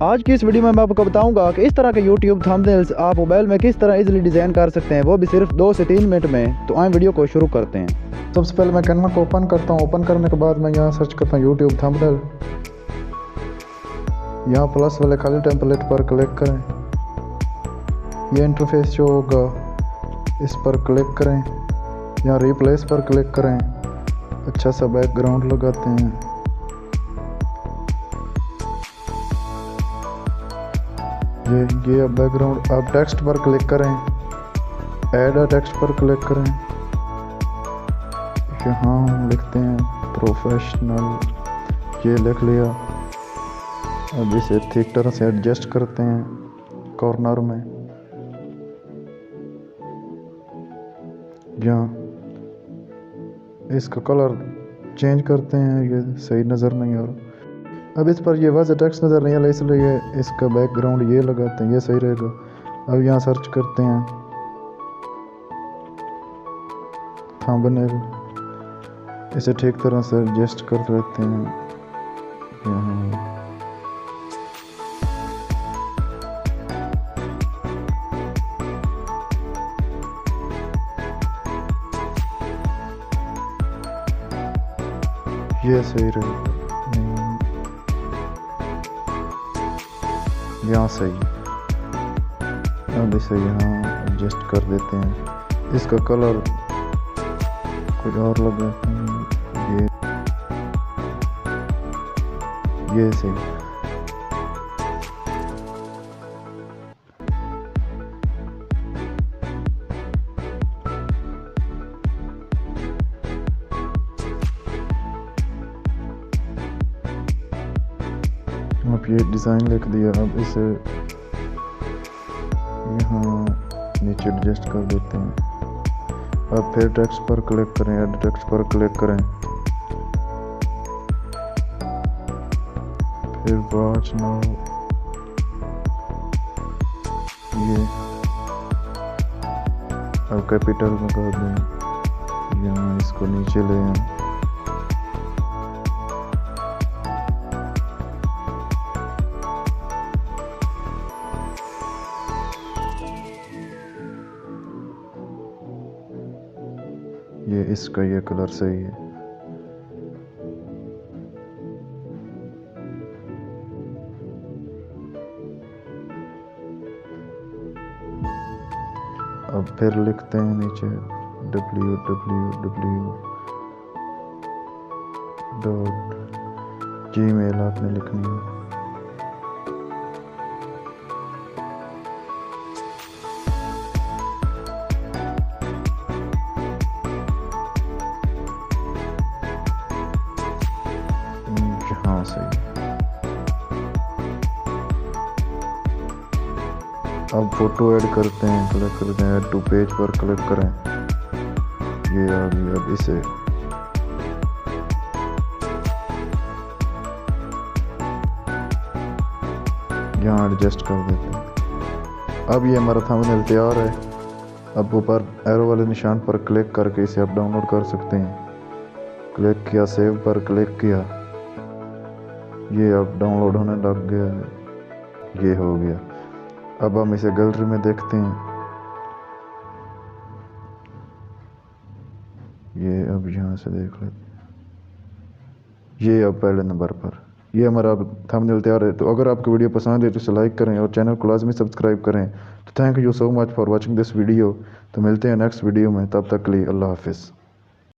आज की इस वीडियो में मैं आपको बताऊंगा कि इस तरह के YouTube थंबनेल्स आप मोबाइल में किस तरह इजीली डिज़ाइन कर सकते हैं, वो भी सिर्फ 2 से 3 मिनट में। तो आए वीडियो को शुरू करते हैं। सबसे पहले मैं कैनवा को ओपन करता हूँ। ओपन करने के बाद मैं यहाँ सर्च करता हूँ YouTube थंबनेल। यहाँ प्लस वाले खाली टेम्पलेट पर क्लिक करें। ये इंटरफेस जो होगा इस पर क्लिक करें। यहाँ रिप्लेस पर क्लिक करें। अच्छा सा बैकग्राउंड लगाते हैं। ये अब बैकग्राउंड। आप टेक्स्ट पर क्लिक करें। ऐड अ टेक्स्ट पर क्लिक करें। यहाँ हम लिखते हैं प्रोफेशनल। ये लिख लिया। अब इसे ठीक तरह से एडजस्ट करते हैं कॉर्नर में। यहाँ इसका कलर चेंज करते हैं, ये सही नज़र नहीं आ रहा। अब इस पर ये वाज़ेह टेक्स्ट नज़र नहीं आ रहा, इसलिए इसका बैकग्राउंड ये लगाते हैं, ये सही रहेगा। अब यहाँ सर्च करते हैं थंबनेल। इसे ठीक तरह से एडजस्ट कर लेते हैं। यहाँ ये सही रहेगा, यहाँ सही। अब इसे यहाँ एडजस्ट कर देते हैं। इसका कलर कुछ और लगाते हैं। ये सही। अब ये डिज़ाइन लिख दिया। अब इसे यहाँ नीचे एडजस्ट कर देते हैं। अब फिर टेक्स्ट पर क्लिक करें, ऐड टेक्स्ट पर क्लिक करें, फिर वॉच नाउ। ये अब कैपिटल में कर दें। यहाँ इसको नीचे ले आए। ये इसका ये कलर सही है। अब फिर लिखते हैं नीचे www.gmail आपने लिखनी है। हाँ सही। अब फोटो ऐड करते हैं, क्लिक करते हैं, ऐड टू पेज पर क्लिक करें। ये आ गया। अब इसे यहाँ एडजस्ट कर देते हैं। अब ये हमारा थंबनेल तैयार है। अब ऊपर एरो वाले निशान पर क्लिक करके इसे आप डाउनलोड कर सकते हैं। क्लिक किया, सेव पर क्लिक किया, ये अब डाउनलोड होने लग गया है। ये हो गया। अब हम इसे गैलरी में देखते हैं। ये अब यहाँ से देख लेते हैं। ये अब पहले नंबर पर ये हमारा थंबनेल तैयार है। तो अगर आपको वीडियो पसंद है तो इसे लाइक करें और चैनल को लाजमी सब्सक्राइब करें। तो thank you so much for watching this video. तो मिलते हैं नेक्स्ट वीडियो में, तब तक के लिए अल्लाह हाफिज़।